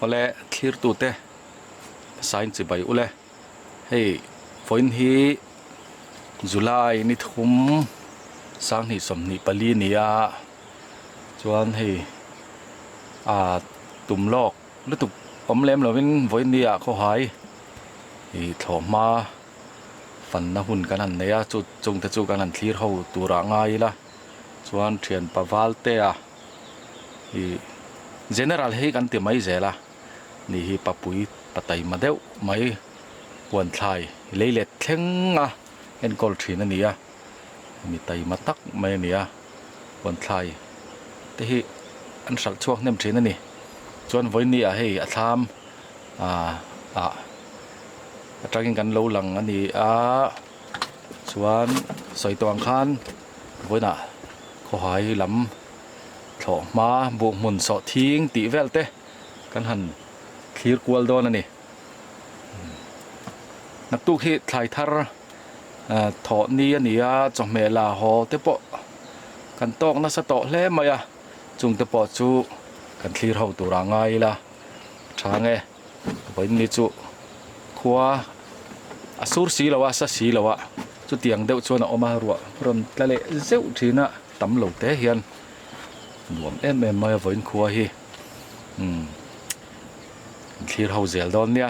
ole clear tu te sign chi bai ule hei foin hi July ni thum sang ni som ni pali nia chuan hei tum lok lu tu om lem lovin voin nia kho hai hi thoma fan na hun kan han neya chu chung te chu kan han thlir ho tura ngai la chuan thian pawal te a hi general hei kan ti mai zela ni hi papui patai madeu mai wan thlai leilet thlenga en kol thina nia mi tai matak mai nia wan thlai te hi an sal chuak nem thina ni chuan voin nia hei a thlam atangin kan lo lang ani chuan soi tawng khan voina kho hai lam tho ma bu mun so thing ti velte kan han clear kwal don ani nak tu khi thlai thar tho ni ania chomela ho te po kan tok na sa to hle maya chung te po chu kan clear ho tura ngai la thange voin ni chu khua asur si lawa sa si lawa chu tiang deuh chuan a oma ruwa ron tlale zeu thina tam lo te hian nuam em mai voin khua hi clear ho zel don nia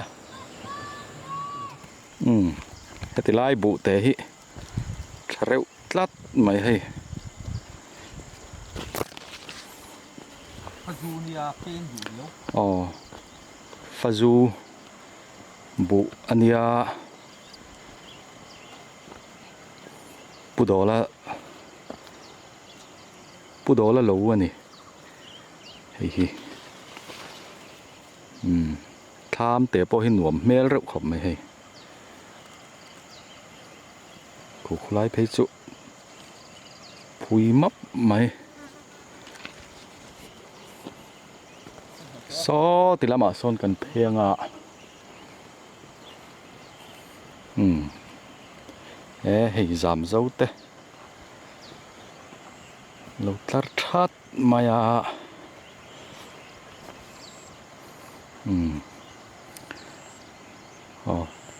heti lai bu te hi thareu tlat mai hei fazu nia pen hi lo fazu bu ania pudola lo ani hei hi tham te po hi nuam mel reuh khop mai hei khu khulai phei chu phui map mai so tilama son kan phenga hei zam zo te lo tlar that maya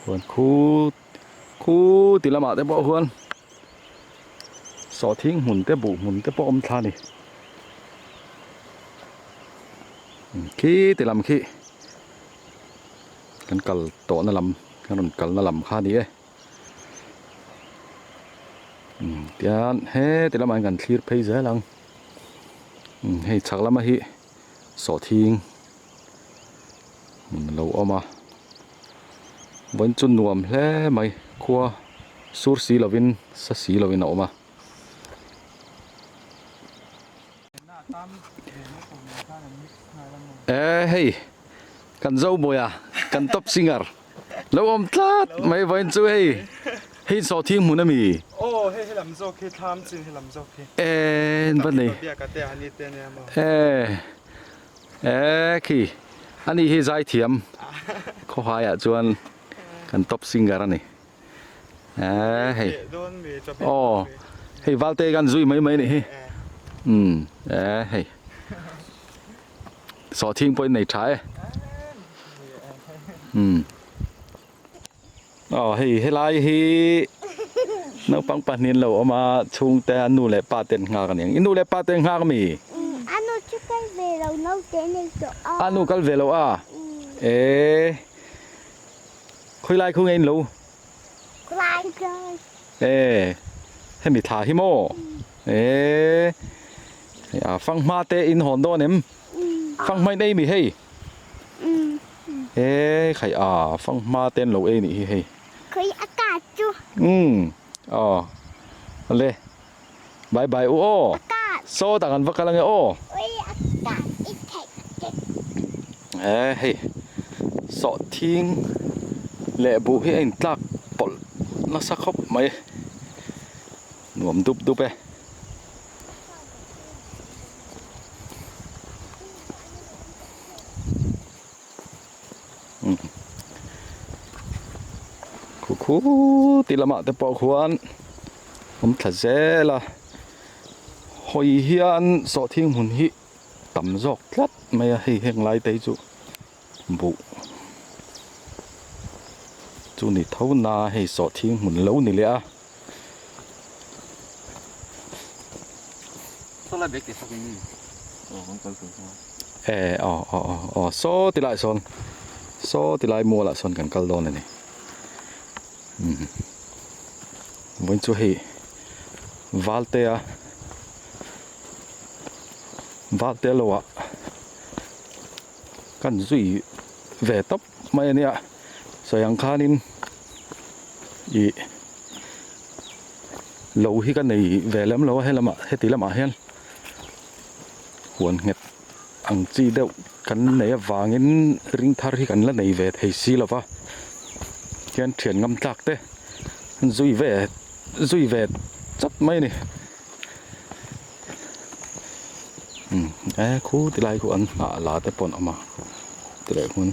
huan khu tilama te bo huan so thing mun te bu mun te po om thla ni khi tilam khi kan kal to na lam kan ron kal na lam kha ni e tian he tilam an kan thlir phei za lang hei chak lama hi so thing lo oma vẫn chun nuam hle mai khua sur si lovin sa si lovin oma hei kan zo boya kan top singer lo om tlat mai vẫn chu hei so thing mun ami he lam zo khi tham chin he lam zo khi ban nei bia ka te ani te ne ma khi ani hi zai thiam kho haya chuan kan top singer ani hei hei valte kan zui mai ni hi hei so thing point nei thai hei lai hi no pang panin lo ama chung te anu le pa ten nga kan yang inu le pa ten nga mi anu chukal ve lo no te nei to anu kal ve lo khoi lai khu ngein lo lai he mi tha hi mo phang ma te in hon do nem phang mai nei mi hei khai phang ma ten lo ni hi hei khoi akat chu le bye bye akat so ta kan vakalang oi akat hei so thing le bu hi ein tlak pol na sa khop mai nuam dup dup khu tilama te po khuan thla zela hoi hian so thing hun hi tam jok tlat mai hei heng lai te chu บุจูนี่เท่านาให้สอดทิ้งหมุนแล้วนี่เลยอ่ะ ต้องรับเด็กติดสักนิดโอ้ผมก็คือว่า โซติไลซอนโซติไลมัวละซอนกันกัลโดนนี่วันจูให้วาลเตะโลอะกันจุยเวทับไม่เนี่ยสยังคานินอีโลหิกันในเวลมโลให้ละมาให้ตีละมาเฮียนหวนเง็ดอังจีเดวกันในวางินริงทาร์ฮิกันละในเวทให้ซีละวะเขียนเถียนงำจักเต้จุยเวทจัดไม่นี่คู่ที่ไรคู่อันลาแต่ปนออกมาที่ไรคุณ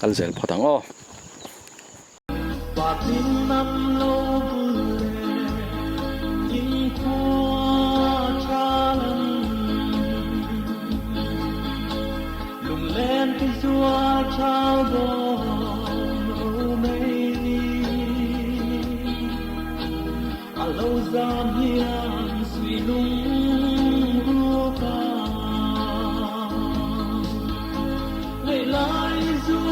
กันเสร็จพอทั้งอ้อปากนินนำโลบุเลยิงขัวชาลันลุงเล่นที่สัวชาวดอนโอไม่นีอาโลซามเฮียนสวีลุงรูกาเวลาสัว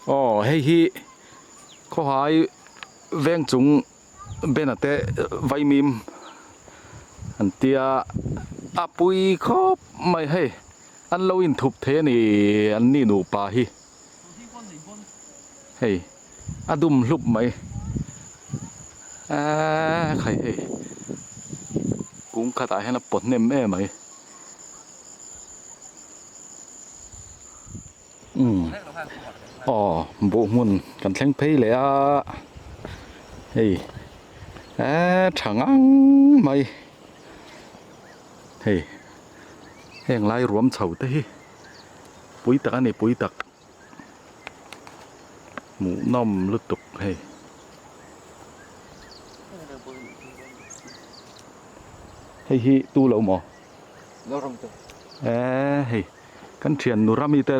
อ๋อเฮ้ยเขาหายแวงจุงเบนแต่ไวมิมอันเตียอาปุยครบไม่ให้อันเราอินทุบเทนี่อันนี้หนูป่าฮีเฮ้ยอาดุมลุบไหมใครเฮ้ยกุ้งขาตายให้เราปลดเนมแม่ไหมอ๋อบุมุนกันแข่งเพย์เลยอ่ะเฮ้ยช่างอังไหมเฮ้ยแห่งไรรวมเฉาเต้ปุ๋ยตักอันนี้ปุ๋ยตักหมูน้อมลุตุกเฮ้ยเฮ้ยตู้เหล่าหมอ เราลงตัว เฮ้ยกันเทียนนูรามีแต่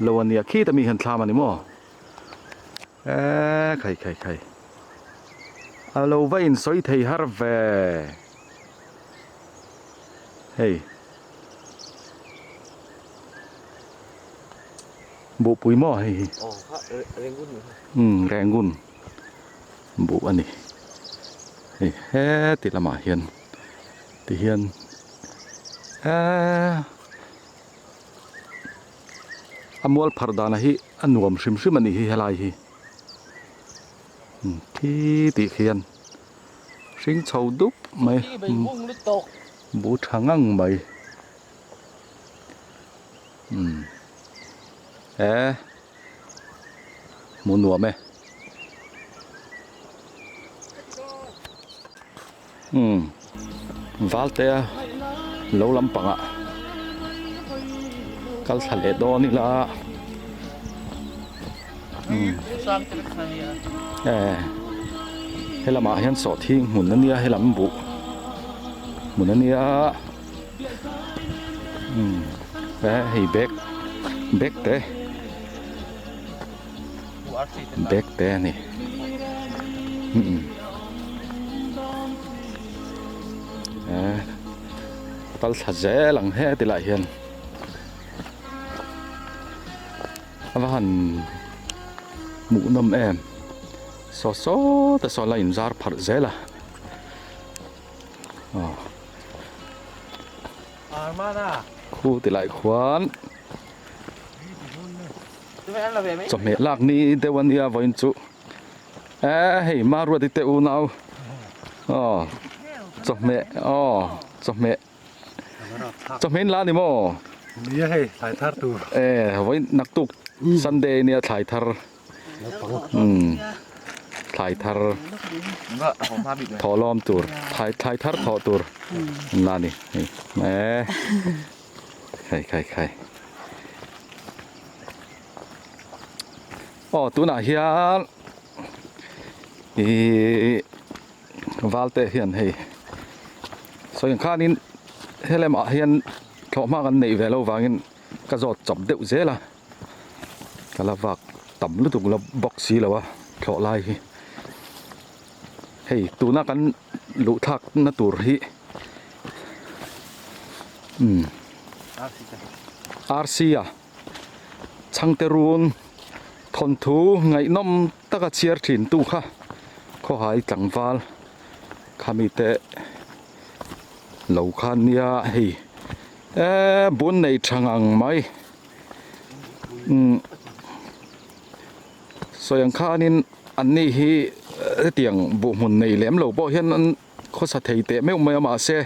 เลวันนี้ขี้แต่มีหันทามันนี่มั้งใครอาโลว่าอินสอยไทยฮาร์เวเฮ้ยบุปุยมั้งเฮ้ย โอ้พระเร่งวุ่นอยู่ แรงกุนบุอันนี้เฮ้ยติดละมาเฮียนติเฮียนอมวลพาร์ดานะฮีอันวมชิมอันนี้ฮีเฮลัยฮีที่ติเขียนสิงชาวดุบไหมบูชางังไหมหมูหนัวไหมวาลเตะโลลำปังอ่ะกัลทะเลโดนี่ละให้ละมาเห็นสอดทิ้งหมุนนั่นเนี่ยให้ละมันบุหมุนนั่นเนี่ยให้เบกเตะนี่ตัลทัดเจหลังเฮติละเฮียนว่าหันหมูน้ำซอแต่ซอลายน์จาร์พัดเจละมาน่ะคู่ติละขวานจบเมลักนี้เดวันนี้วันจุให้มารัวติเตอูนาวจบเมลานี่มั้งนี่ให้ถ่ายทาร์ตูไว้นักตุกซันเดย์เนี่ยถ่ายทาร์ถ่ายทาร์ถอล้อมตัวถ่ายทาร์ถอตัวลานี่ใคร tu na hian valte hian hei so yang khanin helem a hian thoma kan nei velo wangin ka zot chop deuh zela kala wak tam lu tuk la box si lawa thlo lai hi hei tu na kan lu thak na tur hi RC à chang terun thon thu ngai nom taka chiar thin tu kha kho hai tlangwal khami te lo khan nia hei bun nei thangang mai so yang khanin anni hi tiang bu mun nei lem lo bo hian an kho sa thei te me ma se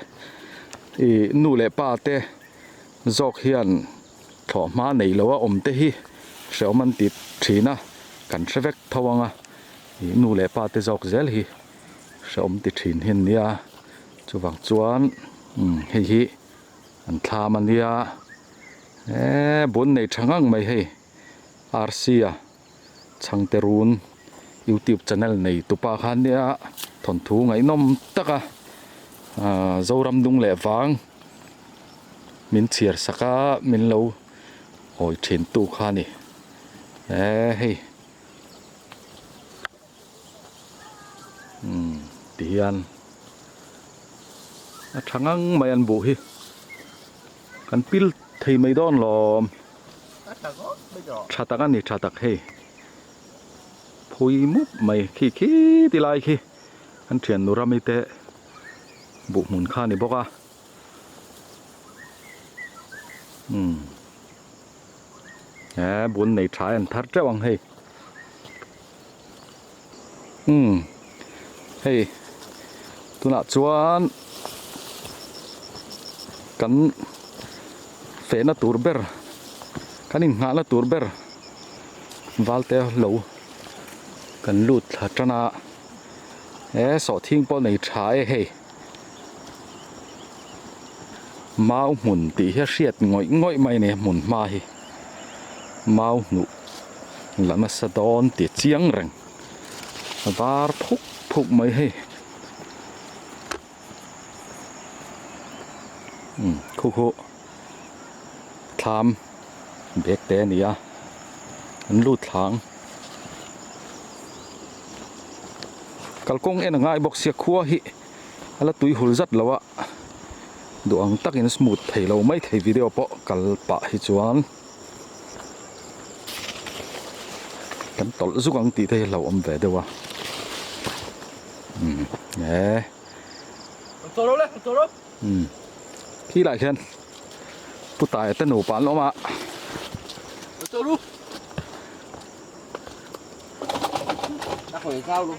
nu le pa te zok hian tho ma nei lo a om te hi seuman ti thina kan trevek thawanga nu le pa te zok zel hi seum ti thin hin nia chuwang chuan hi an thla man nia bun nei thangang mai hei RC a chang terun YouTube channel nei tupa khan nia thon thu ngai nom taka zoram dung le wang min chiar saka min lo hoi thin tu kha ni hei tian a thangang mai an bu hi kan pil thei mai don lom thatak ani thatak hei phui mup mai khi ti lai khi an thian nu rami te bu mun kha ni boka bún này trái ăn thắt rất bằng hay hay tôi nãy chuan cắn phế nó tủr ber cắn in ngã nó tủr ber val te lâu cắn lụt hạt trà na sọ thiên po này trái hay mau mùn tí hết xiết ngồi ngồi mày này mùn ma hi mau nụ là mà sa đón tiệt chiang răng var phúc mấy hay khô tham bẹt té nia anh lút thang kalkong en ngai box sia khua hi ala tui hul zat lawa duang takin smooth thei lo mai thei video po kal pa hi chuan kan tol zukang ti thei lo om ve dewa Toro khi lại khen pu tai ta no pan lo ma Toro đã khỏi sao luôn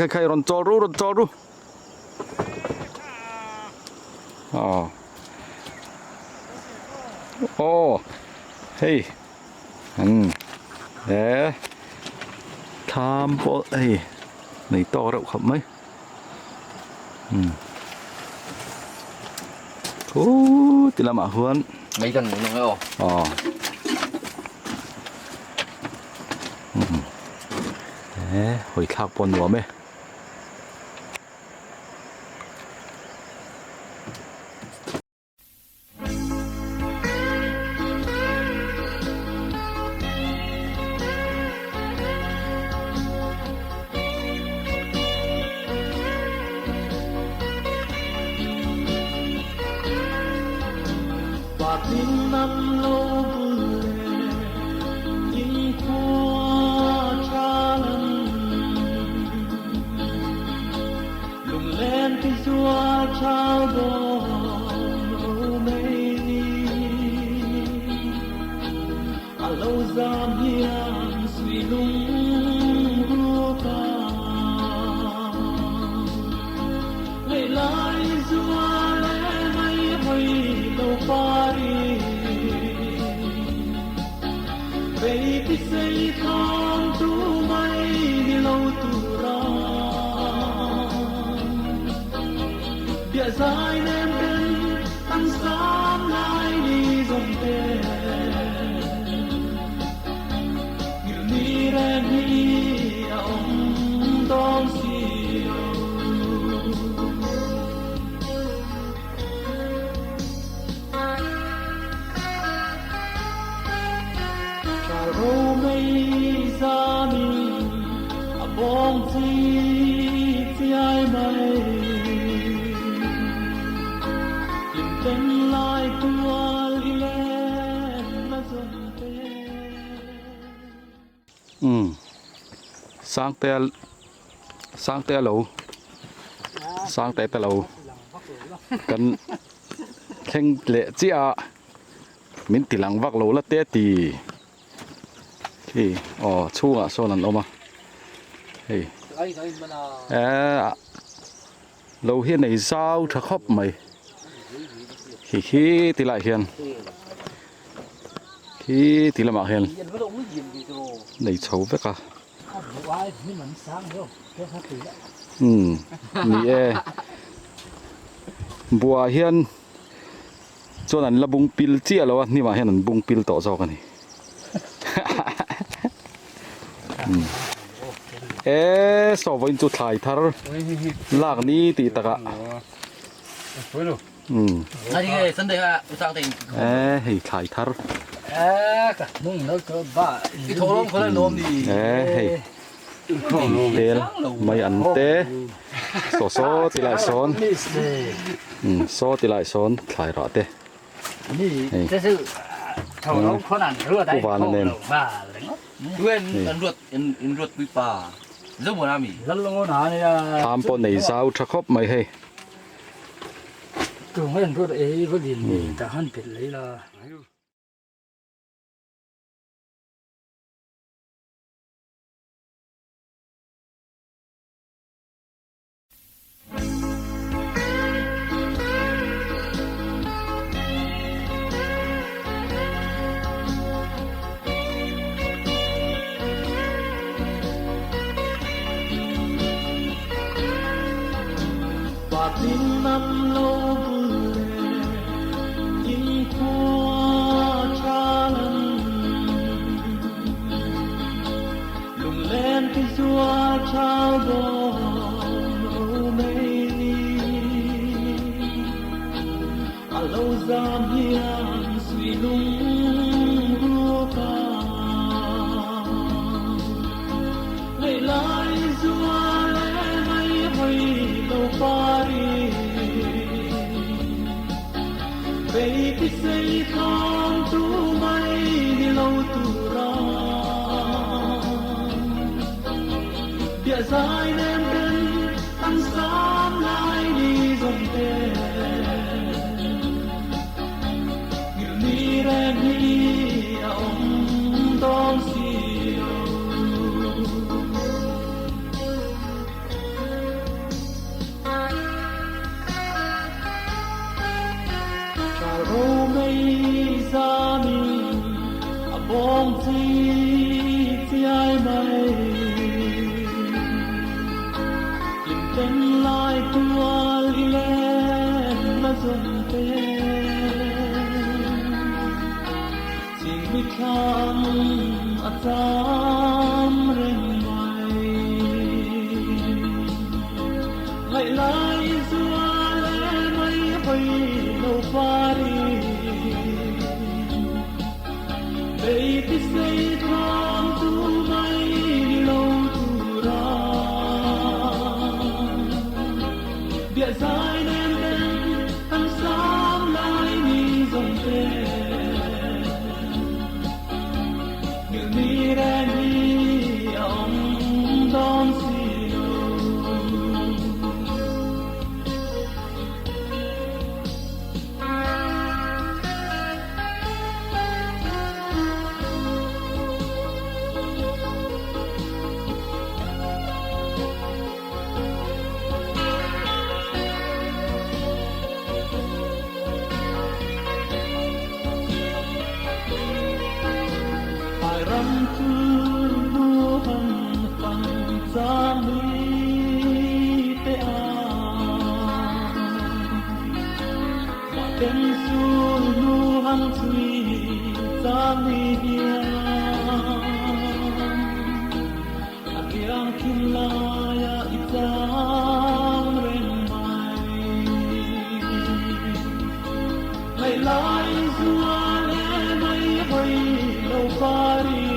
khai ron choru hey tham bộ hey này to rộng khẩm mấy thì làm à huấn mấy cần nữa không hồi thác bọn nó mê tiếng năm lâu buồn lệ những khoa cha lân lùng lên thì xua trao đò mây lâu giam hiền suy lung ru ca ngày lại xua lẽ hay hay lâu Paris Baby say con tu mây đi lâu tu ra địa dài đêm đến ăn sáng lại đi dòng tè bóng chi ai mây tìm tên lại tua đi lên mà dần tên sáng té lẩu sáng té lẩuกันแข่งเละจีอามินติหลังวักโลละเตะตีที่อ๋อชั่วโซนันออกมาเฮ้ยเราเห็นในเจ้าถ้าครบไหมขี้ตีไหลเห็นขี้ตีละหมาเห็นในโฉบไปก่ะนี่บัวเฮียนส่วนนั้นละบุงปิลเจียแล้ววะนี่มาเฮียนบุงปิลต่อเจ้ากันนี่สอบวันจุดถ่ายทาร์ลากนี้ตีตะกะอันนี้สันเดย์ฮะอุตส่าห์ติงให้ถ่ายทาร์กะนุ่งแล้วก็บ้าที่โทรลงคนละลมดีให้เตลไม่อันเตโซตีไหลซ้อนโซตีไหลซ้อนถ่ายรอเตนี่จะซื้อโทรลงคนนั้นรู้ได้บ้าเลยเว้นอันรถวิปาเรื่องอะไรมีแล้วลงหนาเนี่ยทำปนในเจ้าชักครบไหมให้ตัวเห็นรถก็ดีแต่หันเป็นเลยล่ะtiếng năm lâu bùi nhìn qua cha lần lùng lên cái xua trao đò mây à lâu giam hiền suy lung rùa ca ngày lại xua lên mây hơi lâu pari baby say come to my lâu tu ra địa dài nem cần ăn sáng lại đi dòng tên nhiều ni ra đi ông đón siêu ô mây ra mi bóng chi ai mây tìm tên lại tua đi lên mà dần tên chỉ biết khám ở tam rèn mây lại lại xua lên mây bay lâu pari baby say come to my lâu tu ra địa dài nem đen ăn sáng lại đi dòng tên như mi ra đi ông đón siêu răng thư đua hằng phẳng ra mi tê mà tên su đua hằng suy ra mi bia agiang kilaya itang ren mai lai zua le mai hoi lâu pari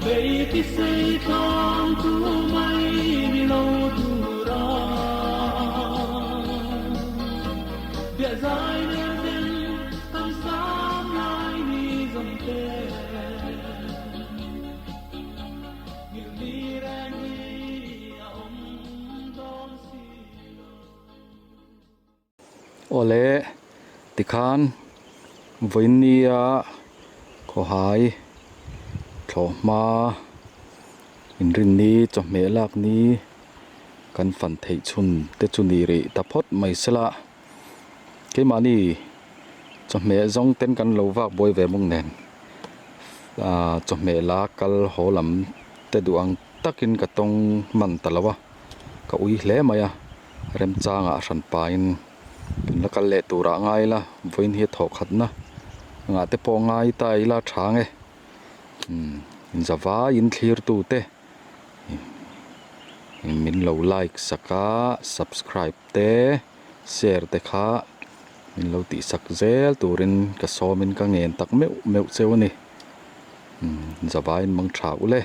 về cái xây con tu mây đi lâu tu ra địa dài đêm đêm tâm sáng lại đi dòng tê nhiều đi ra đi ông đón xin ole tikhan voinia ko hai thlo ma in rin ni cho me lak ni kan fan thei chun te chuni ri tapot mai sela ke mani cho me zong ten kan lo wak boi ve mong nen cho me la kal holam te duang takin ka tong man talawa ka ui hle maya rem changa ran pain la kal le tura ngai la voin hi thok khat na nga te po ngai tai la thange in zawa in clear tu te min lo like saka subscribe te share te kha min lo ti sak zel turin ka so min ka ngen tak meu cheu ni zawa in mang tha ule